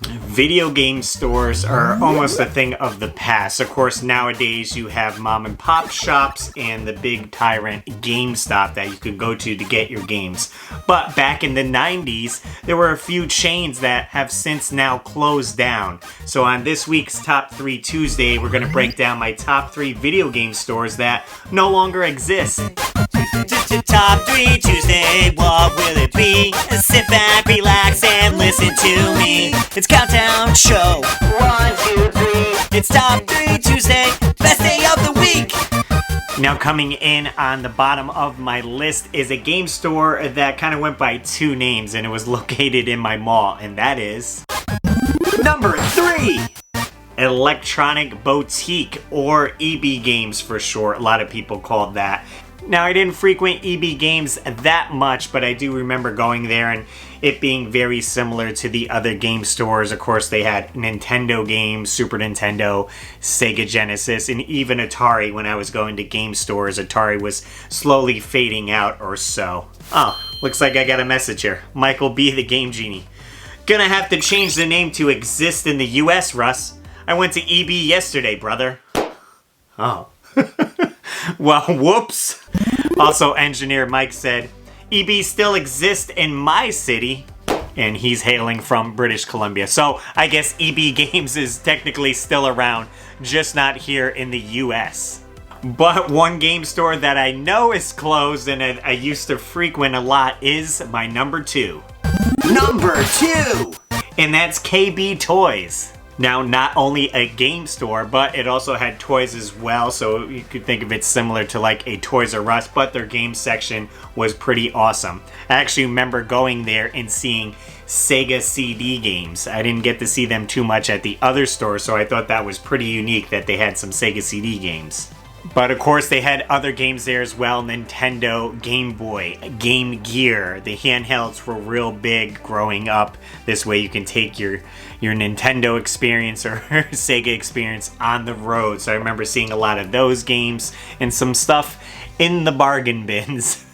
Video game stores are almost a thing of the past. Of course, nowadays you have mom and pop shops and the big tyrant GameStop that you could go to get your games. But back in the 90s, there were a few chains that have since now closed down. So on this week's Top 3 Tuesday, we're going to break down my top 3 video game stores that no longer exist. Top 3 Tuesday, what will it be? Sit back, relax, and listen to me. It's Countdown Show. 1, 2, 3. It's Top 3 Tuesday, best day of the week. Now coming in on the bottom of my list is a game store that kind of went by 2 names, and it was located in my mall, and that is... Number 3! Electronic Boutique, or EB Games for short. A lot of people called that. Now, I didn't frequent EB Games that much, but I do remember going there and it being very similar to the other game stores. Of course, they had Nintendo games, Super Nintendo, Sega Genesis, and even Atari. When I was going to game stores, Atari was slowly fading out or so. Oh, looks like I got a message here. Michael B. the Game Genie. Gonna have to change the name to exist in the US, Russ. I went to EB yesterday, brother. Oh. Well, whoops. Also, engineer Mike said, EB still exists in my city, and he's hailing from British Columbia. So I guess EB Games is technically still around, just not here in the US. But one game store that I know is closed and I used to frequent a lot is my number 2. Number 2! And that's KB Toys. Now, not only a game store, but it also had toys as well, so you could think of it similar to like a Toys R Us, but their game section was pretty awesome. I actually remember going there and seeing Sega CD games. I didn't get to see them too much at the other store, so I thought that was pretty unique that they had some Sega CD games. But of course they had other games there as well. Nintendo, Game Boy, Game Gear. The handhelds were real big growing up. This way you can take your Nintendo experience or Sega experience on the road. So I remember seeing a lot of those games and some stuff in the bargain bins.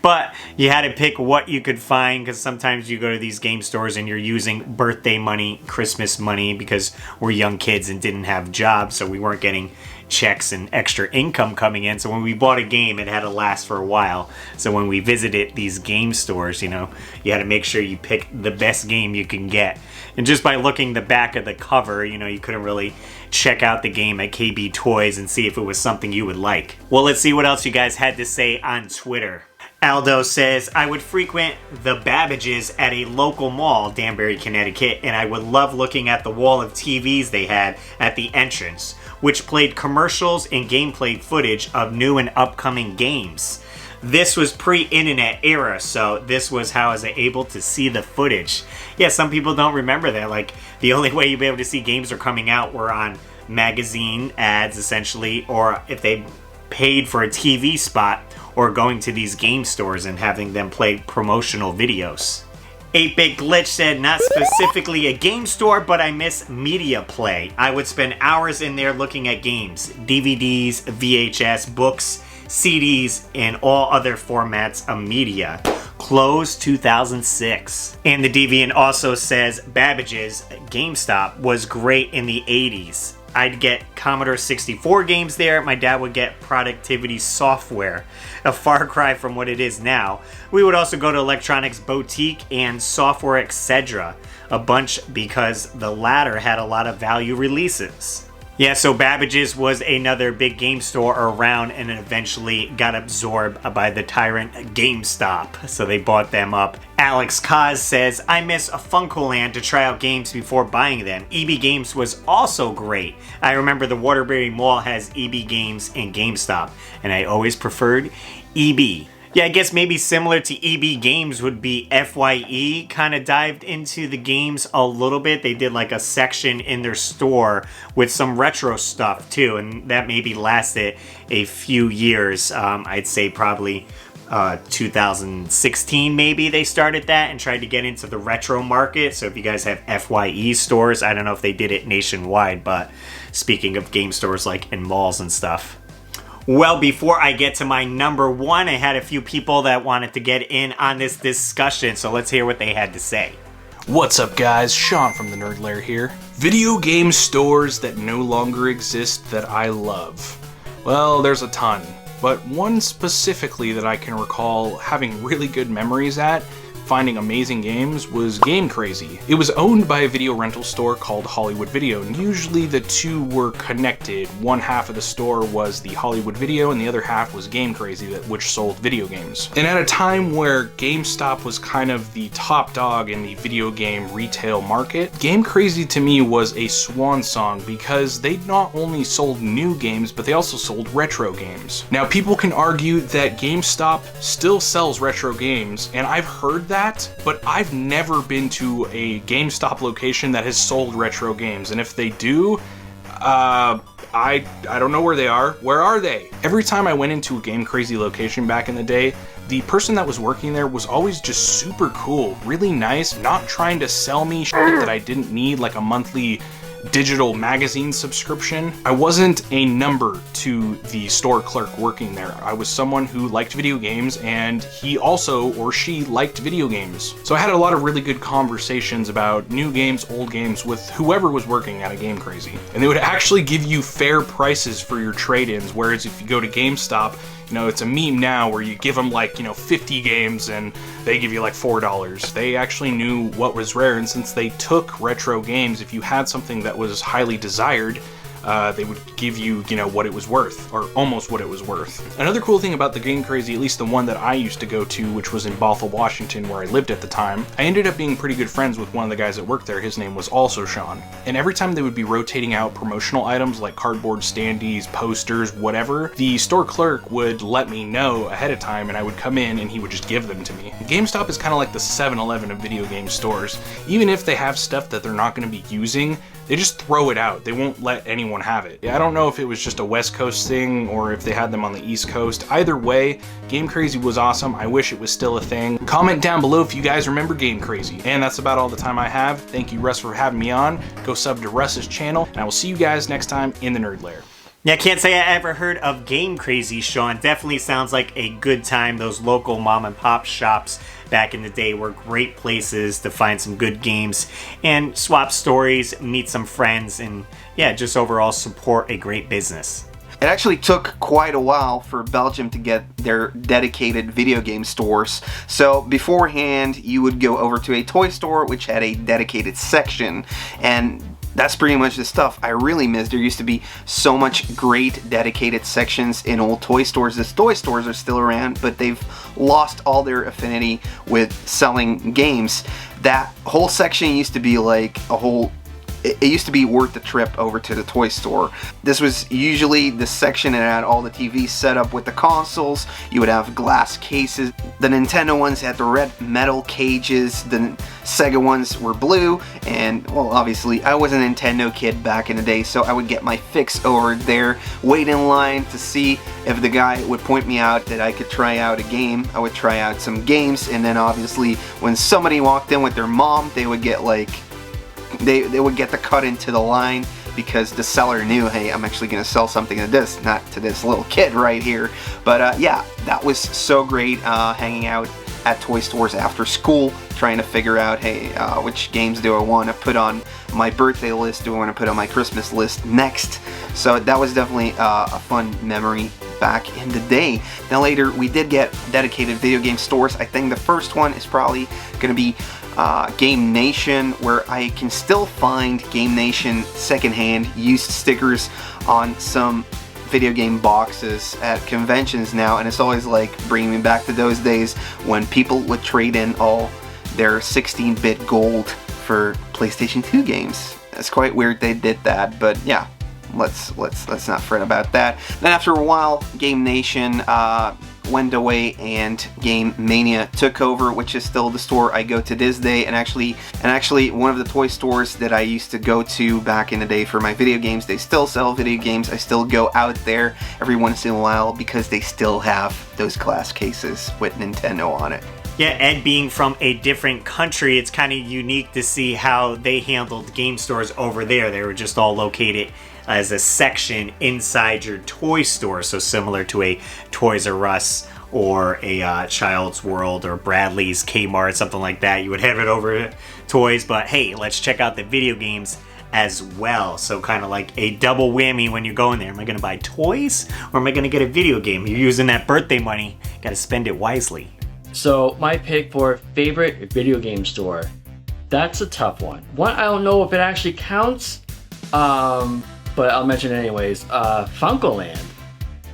But you had to pick what you could find, because sometimes you go to these game stores and you're using birthday money, Christmas money, because we're young kids and didn't have jobs, so we weren't getting checks and extra income coming in. So when we bought a game, it had to last for a while. So when we visited these game stores, you had to make sure you pick the best game you can get. And just by looking the back of the cover, you couldn't really check out the game at KB Toys and see if it was something you would like. Well, let's see what else you guys had to say on Twitter. Aldo says, I would frequent the Babbage's at a local mall, Danbury, Connecticut, and I would love looking at the wall of TVs they had at the entrance, which played commercials and gameplay footage of new and upcoming games. This was pre-internet era, so this was how I was able to see the footage. Yeah, some people don't remember that. Like, the only way you'd be able to see games were coming out were on magazine ads, essentially, or if they paid for a TV spot, or going to these game stores and having them play promotional videos. 8-Bit Glitch said, not specifically a game store, but I miss media play. I would spend hours in there looking at games, DVDs, VHS, books, CDs, and all other formats of media. Closed 2006. And the Deviant also says, Babbage's GameStop was great in the 80s. I'd get Commodore 64 games there. My dad would get productivity software, a far cry from what it is now. We would also go to Electronics Boutique and Software Etc. a bunch, because the latter had a lot of value releases. Yeah, so Babbage's was another big game store around, and it eventually got absorbed by the tyrant GameStop, so they bought them up. Alex Kaz says, I miss a Funcoland to try out games before buying them. EB Games was also great. I remember the Waterbury Mall has EB Games and GameStop, and I always preferred EB. Yeah, I guess maybe similar to EB Games would be FYE kind of dived into the games a little bit. They did like a section in their store with some retro stuff too, and that maybe lasted a few years. I'd say probably 2016 maybe they started that and tried to get into the retro market. So if you guys have FYE stores, I don't know if they did it nationwide, but speaking of game stores like in malls and stuff. Well, before I get to my number 1, I had a few people that wanted to get in on this discussion, so let's hear what they had to say. What's up guys, Sean from the Nerd Lair here. Video game stores that no longer exist that I love. Well, there's a ton, but one specifically that I can recall having really good memories at, finding amazing games, was Game Crazy. It was owned by a video rental store called Hollywood Video, and usually the two were connected. One half of the store was the Hollywood Video, and the other half was Game Crazy, which sold video games. And at a time where GameStop was kind of the top dog in the video game retail market, Game Crazy to me was a swan song because they not only sold new games, but they also sold retro games. Now, people can argue that GameStop still sells retro games, and I've heard that, but I've never been to a GameStop location that has sold retro games, and if they do, I don't know where they are. Where are they? Every time I went into a Game Crazy location back in the day, the person that was working there was always just super cool, really nice, not trying to sell me shit that I didn't need, like a monthly digital magazine subscription. I wasn't a number to the store clerk working there. I was someone who liked video games, and he also, or she, liked video games. So I had a lot of really good conversations about new games, old games, with whoever was working at a Game Crazy. And they would actually give you fair prices for your trade-ins, whereas if you go to GameStop, you know, it's a meme now where you give them like, 50 games and they give you like $4. They actually knew what was rare, and since they took retro games, if you had something that was highly desired, they would give you, what it was worth, or almost what it was worth. Another cool thing about the Game Crazy, at least the one that I used to go to, which was in Bothell, Washington, where I lived at the time, I ended up being pretty good friends with one of the guys that worked there. His name was also Sean. And every time they would be rotating out promotional items like cardboard standees, posters, whatever, the store clerk would let me know ahead of time, and I would come in and he would just give them to me. GameStop is kind of like the 7-Eleven of video game stores. Even if they have stuff that they're not going to be using, they just throw it out. They won't let anyone have it. I don't know if it was just a West Coast thing or if they had them on the East Coast. Either way, Game Crazy was awesome. I wish it was still a thing. Comment down below if you guys remember Game Crazy. And that's about all the time I have. Thank you, Russ, for having me on. Go sub to Russ's channel, and I will see you guys next time in the Nerd Lair. Yeah, can't say I ever heard of Game Crazy, Sean. Definitely sounds like a good time. Those local mom and pop shops back in the day were great places to find some good games and swap stories, meet some friends, and yeah, just overall support a great business. It actually took quite a while for Belgium to get their dedicated video game stores. So beforehand, you would go over to a toy store which had a dedicated section, and that's pretty much the stuff I really miss. There used to be so much great dedicated sections in old toy stores. The toy stores are still around, but they've lost all their affinity with selling games. That whole section used to be like a whole... It used to be worth the trip over to the toy store. This was usually the section that had all the TVs set up with the consoles. You would have glass cases. The Nintendo ones had the red metal cages. The Sega ones were blue. And, well, obviously, I was a Nintendo kid back in the day, so I would get my fix over there, wait in line to see if the guy would point me out that I could try out a game. I would try out some games, and then obviously, when somebody walked in with their mom, they would get like... They would get the cut into the line because the seller knew, hey, I'm actually going to sell something to this, not to this little kid right here. But yeah, that was so great hanging out at toy stores after school, trying to figure out, hey, which games do I want to put on my birthday list, do I want to put on my Christmas list next? So that was definitely a fun memory back in the day. Now later, we did get dedicated video game stores. I think the first one is probably going to be Game Nation, where I can still find Game Nation secondhand used stickers on some video game boxes at conventions now, and it's always like bringing me back to those days when people would trade in all their 16-bit gold for PlayStation 2 games. It's quite weird they did that, but yeah, let's not fret about that. Then after a while, Game Nation went away and Game Mania took over, which is still the store I go to this day, and actually one of the toy stores that I used to go to back in the day for my video games. They still sell video games. I still go out there every once in a while because they still have those glass cases with Nintendo on it. Yeah, Ed being from a different country, it's kind of unique to see how they handled game stores over there. They were just all located as a section inside your toy store, so similar to a Toys R Us or a Child's World or Bradley's Kmart, something like that. You would head it over toys, but hey, let's check out the video games as well. So kind of like a double whammy when you go in there. Am I going to buy toys or am I going to get a video game? You're using that birthday money. Got to spend it wisely. So my pick for favorite video game store, that's a tough one. One, I don't know if it actually counts, but I'll mention it anyways. Funko Land.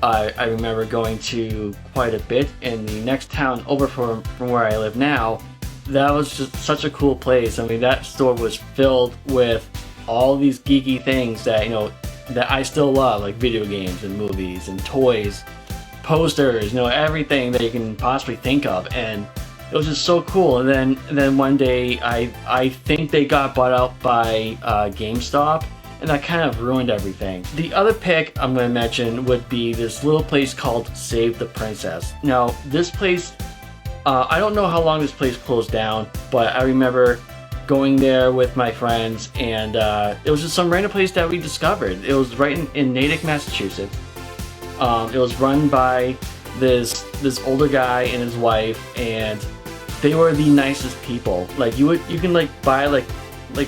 I remember going to quite a bit in the next town over from where I live now. That was just such a cool place. I mean, that store was filled with all these geeky things that, you know, that I still love, like video games and movies and toys, posters, you know, everything that you can possibly think of. And it was just so cool. And then one day I think they got bought out by GameStop, and that kind of ruined everything. The other pick I'm going to mention would be this little place called Save the Princess. Now, this place, I don't know how long this place closed down, but I remember going there with my friends, and it was just some random place that we discovered. It was right in Natick, Massachusetts. It was run by this older guy and his wife, and they were the nicest people. Like you can like buy like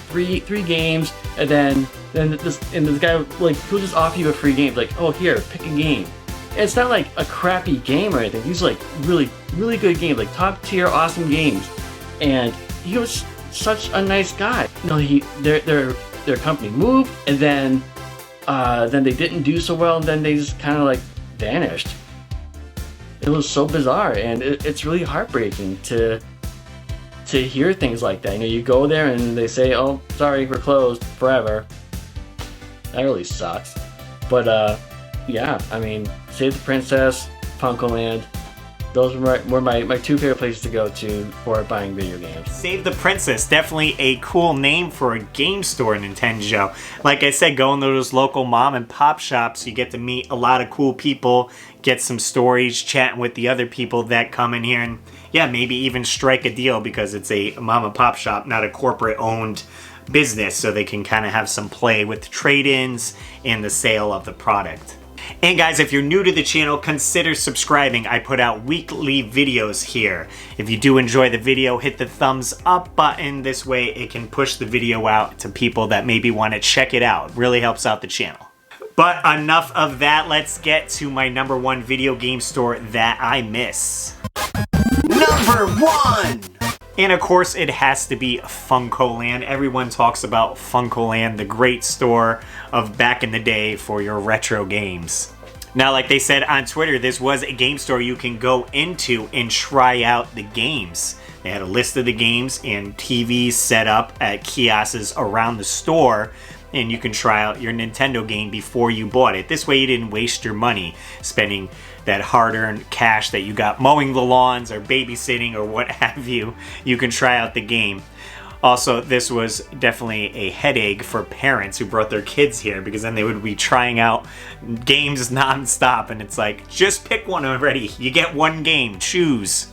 three games, and then this guy like he'll just offer you a free game. Like, oh, here, pick a game. And it's not like a crappy game or anything. These are like really good games, like top tier awesome games. And he was such a nice guy. You know, their company moved, and then they didn't do so well, and then they just kind of like vanished. It was so bizarre, and it's really heartbreaking to hear things like that. You know, you go there and they say, "Oh, sorry, we're closed forever." That really sucks. But yeah, I mean, Save the Princess, Funko Land. Those were my two favorite places to go to for buying video games. Save the Princess, definitely a cool name for a game store, Nintendo. Like I said, going to those local mom and pop shops, you get to meet a lot of cool people, get some stories, chatting with the other people that come in here, and yeah, maybe even strike a deal because it's a mom and pop shop, not a corporate owned business, so they can kind of have some play with trade-ins and the sale of the product. And guys, if you're new to the channel, consider subscribing. I put out weekly videos here. If you do enjoy the video, hit the thumbs up button. This way it can push the video out to people that maybe want to check it out. It really helps out the channel. But enough of that. Let's get to my number one video game store that I miss. Number 1! And of course, it has to be Funco Land. Everyone talks about Funco Land, the great store of back in the day for your retro games. Now, like they said on Twitter, this was a game store you can go into and try out the games. They had a list of the games and TVs set up at kiosks around the store, and you can try out your Nintendo game before you bought it. This way you didn't waste your money spending that hard-earned cash that you got mowing the lawns or babysitting or what have you. You can try out the game. Also, this was definitely a headache for parents who brought their kids here, because then they would be trying out games non-stop, and it's like, just pick one already. You get one game. Choose.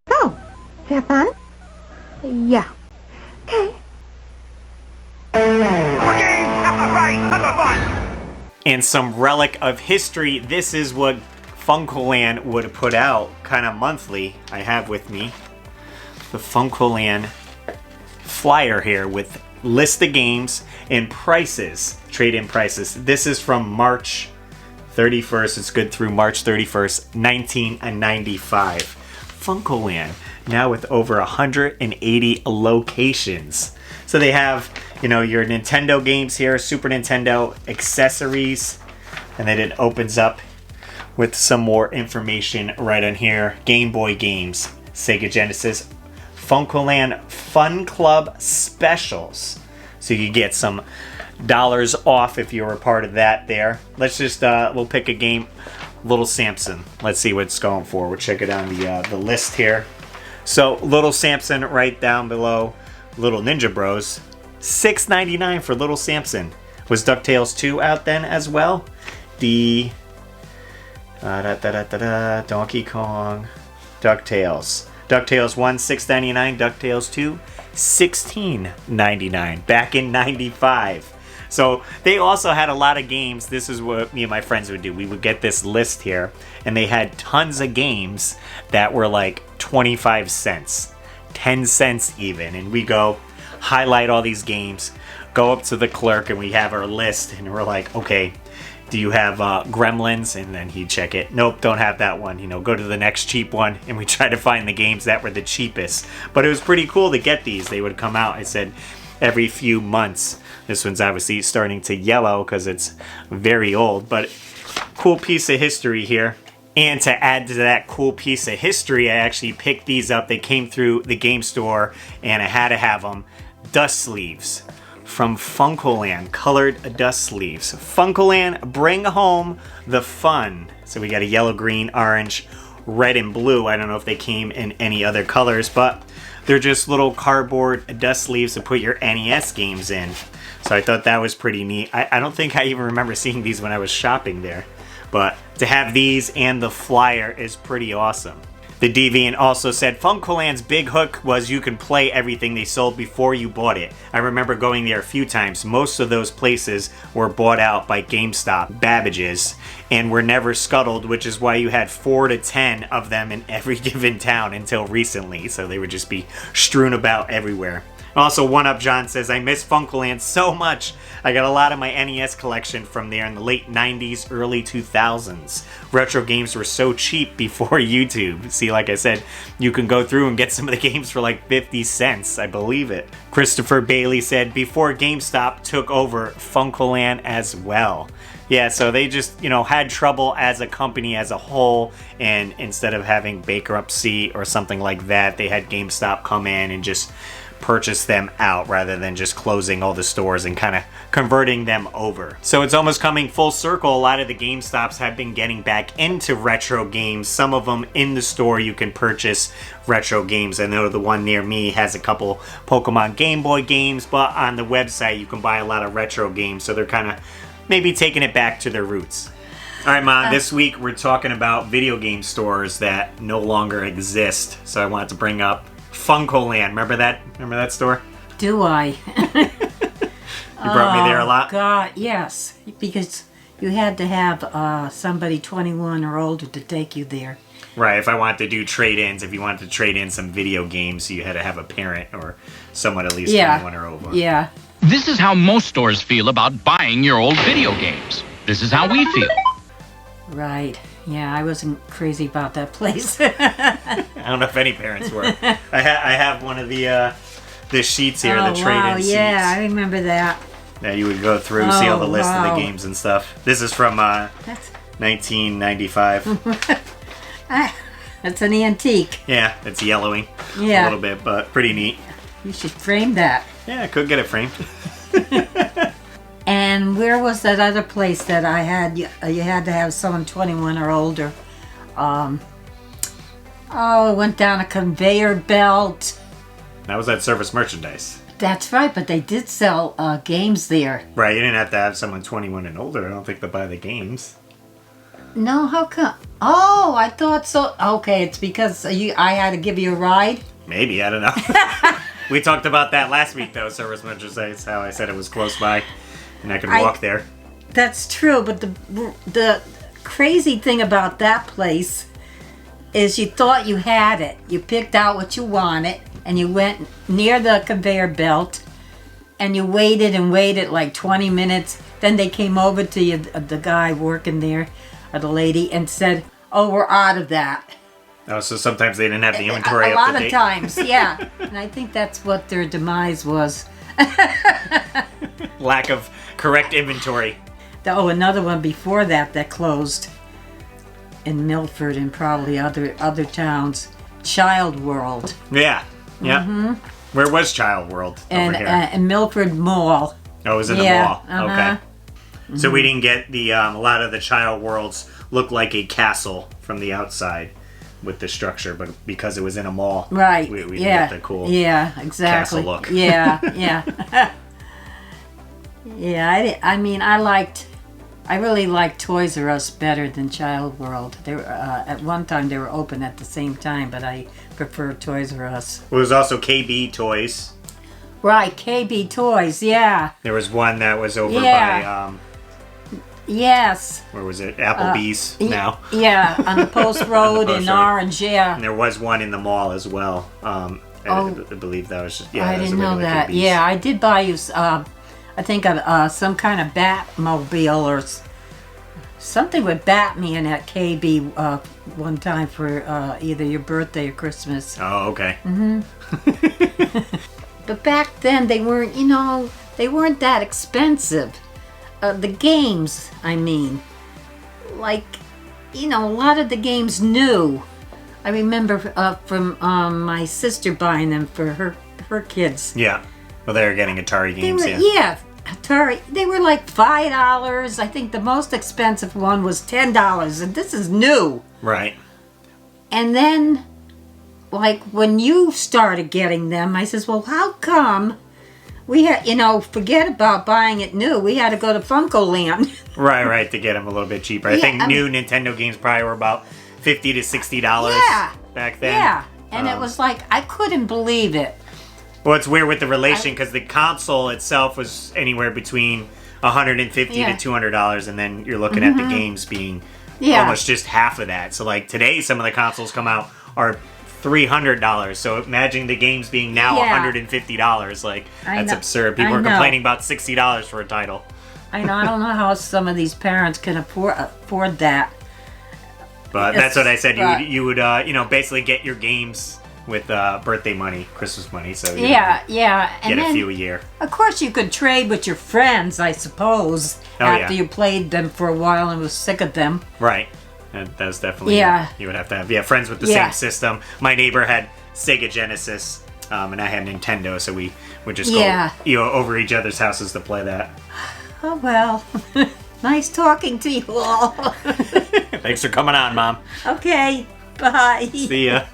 Oh, have fun? Yeah. Okay. And some relic of history. This is what Funcoland would put out kind of monthly. I have with me the Funcoland flyer here with list of games and prices, trade-in prices. This is from March 31st. It's good through March 31st, 1995. Funcoland, now with over 180 locations. So they have, you know, your Nintendo games here, Super Nintendo accessories, and then it opens up with some more information right on here. Game Boy games, Sega Genesis, Funcoland Fun Club specials. So you get some dollars off if you were a part of that there. Let's just, we'll pick a game, Little Samson. Let's see what it's going for. We'll check it on the list here. So Little Samson right down below Little Ninja Bros. $6.99 for Little Samson. Was DuckTales 2 out then as well? Donkey Kong, DuckTales. DuckTales 1, $6.99. DuckTales 2, $16.99. Back in '95. So they also had a lot of games. This is what me and my friends would do. We would get this list here, and they had tons of games that were like 25 cents, 10 cents even. And we go highlight all these games, go up to the clerk, and we have our list, and we're like, okay, do you have Gremlins? And then he'd check it. Nope, don't have that one. You know, go to the next cheap one, and we try to find the games that were the cheapest. But it was pretty cool to get these. They would come out, I said, every few months. This one's obviously starting to yellow because it's very old, but cool piece of history here. And to add to that cool piece of history, I actually picked these up. They came through the game store, and I had to have them. Dust sleeves from Funcoland, colored dust sleeves. Funcoland, bring home the fun. So we got a yellow, green, orange, red, and blue. I don't know if they came in any other colors, but they're just little cardboard dust sleeves to put your NES games in. So I thought that was pretty neat. I don't think I even remember seeing these when I was shopping there. But to have these and the flyer is pretty awesome. The Deviant also said Funcoland's big hook was you can play everything they sold before you bought it. I remember going there a few times. Most of those places were bought out by GameStop, Babbage's, and were never scuttled, which is why you had 4 to 10 of them in every given town until recently. So they would just be strewn about everywhere. Also, One Up John says, I miss Funcoland so much. I got a lot of my NES collection from there in the late 90s, early 2000s. Retro games were so cheap before YouTube. See, like I said, you can go through and get some of the games for like 50 cents. I believe it. Christopher Bailey said, before GameStop took over Funcoland as well. Yeah, so they just, had trouble as a company as a whole, and instead of having bankruptcy or something like that, they had GameStop come in and just purchase them out rather than just closing all the stores and kind of converting them over. So it's almost coming full circle. A lot of the GameStops have been getting back into retro games. Some of them in the store you can purchase retro games. I know the one near me has a couple Pokemon Game Boy games, but on the website you can buy a lot of retro games. So they're kind of maybe taking it back to their roots. All right, Mom, this week we're talking about video game stores that no longer exist. So I wanted to bring up Funcoland. Remember that store? Do I? You brought me there a lot? God, yes. Because you had to have somebody 21 or older to take you there. Right, if I wanted to do trade-ins, if you wanted to trade in some video games, you had to have a parent or someone at least 21 or over. Yeah. This is how most stores feel about buying your old video games. This is how we feel. Right. Yeah, I wasn't crazy about that place. I don't know if any parents were. I have one of the sheets here, the trade-in sheets. Yeah, I remember that. That you would go through, see all the list of the games and stuff. This is from 1995. That's an antique. Yeah, it's yellowing a little bit, but pretty neat. You should frame that. Yeah, I could get it framed. And where was that other place that I had? You had to have someone 21 or older. It went down a conveyor belt. That was at Service Merchandise. That's right, but they did sell games there. Right, you didn't have to have someone 21 and older, I don't think, to buy the games. No, how come? Oh, I thought so. Okay, it's because I had to give you a ride? Maybe, I don't know. We talked about that last week, though, Service Merchandise, how I said it was close by. And I could walk there. That's true, but the crazy thing about that place is you thought you had it. You picked out what you wanted, and you went near the conveyor belt, and you waited and waited like 20 minutes. Then they came over to you, the guy working there, or the lady, and said, "Oh, we're out of that." Oh, so sometimes they didn't have the inventory a up to lot date. of times, yeah. And I think that's what their demise was. Lack of correct inventory. Another one before that closed in Milford and probably other towns. Child World. Yeah. Mm-hmm. Where was Child World over here? And Milford Mall. Oh, it was in the mall. Uh-huh. Okay. So we didn't get the a lot of the Child Worlds look like a castle from the outside with the structure, but because it was in a mall, right? We didn't get the cool exactly. castle look. Yeah. Yeah, I really liked Toys R Us better than Child World. They were, at one time they were open at the same time, but I prefer Toys R Us. It was also KB Toys. Right, KB Toys, yeah. There was one that was over Yeah. by, Yes. where was it? Applebee's now. Yeah, on the Post Road in Orange, yeah. And there was one in the mall as well. I believe that was just, yeah. I that was didn't a know regular that. KB's. Yeah, I did buy you, I think, some kind of Batmobile or something with Batman at KB one time for either your birthday or Christmas. Oh, okay. But back then, they weren't, they weren't that expensive. The games, I mean. Like, a lot of the games new. I remember from my sister buying them for her kids. Yeah. Well, they were getting Atari games, Yeah, Atari. They were like $5. I think the most expensive one was $10, and this is new. Right. And then, like, when you started getting them, I says, well, how come we had, forget about buying it new. We had to go to Funko Land. Right, to get them a little bit cheaper. I think new Nintendo games probably were about $50 to $60 back then. Yeah, and it was like, I couldn't believe it. Well, it's weird with the relation because the console itself was anywhere between $150 to $200, and then you're looking at the games being almost just half of that. So, like, today, some of the consoles come out are $300. So imagine the games being now $150. Like, that's absurd. People are complaining about $60 for a title. I know. I don't know how some of these parents can afford that. But that's what I said. You would basically get your games with birthday money, Christmas money. So you and get then, a few a year. Of course, you could trade with your friends, I suppose, after you played them for a while and was sick of them. Right. And that was definitely you would have to have friends with the same system. My neighbor had Sega Genesis, and I had Nintendo, so we would just go over each other's houses to play that. Oh well, nice talking to you all. Thanks for coming on, Mom. Okay, bye. See ya.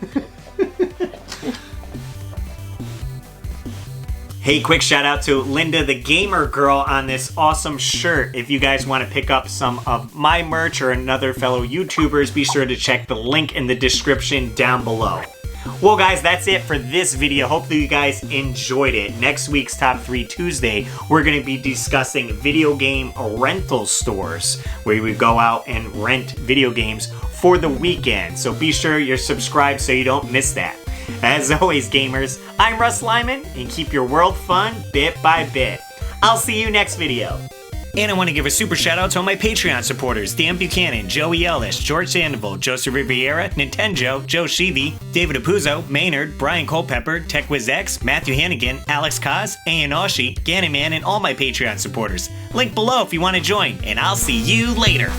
Hey, quick shout out to Linda the Gamer Girl on this awesome shirt. If you guys want to pick up some of my merch or another fellow YouTubers, be sure to check the link in the description down below. Well guys, that's it for this video. Hopefully you guys enjoyed it. Next week's Top 3 Tuesday, we're going to be discussing video game rental stores, where we go out and rent video games for the weekend. So be sure you're subscribed so you don't miss that. As always, gamers, I'm RussLyman, and keep your world fun bit by bit. I'll see you next video. And I want to give a super shout out to all my Patreon supporters: Dan Buchanan, Joey Ellis, George Sandoval, Joseph Riviera, Nintendo, Joe Sheevy, David Apuzzo, Maynard, Brian Culpepper, TechWizX, Matthew Hannigan, Alex Kaz, Ayan Oshi, Gannon, and all my Patreon supporters. Link below if you want to join, and I'll see you later.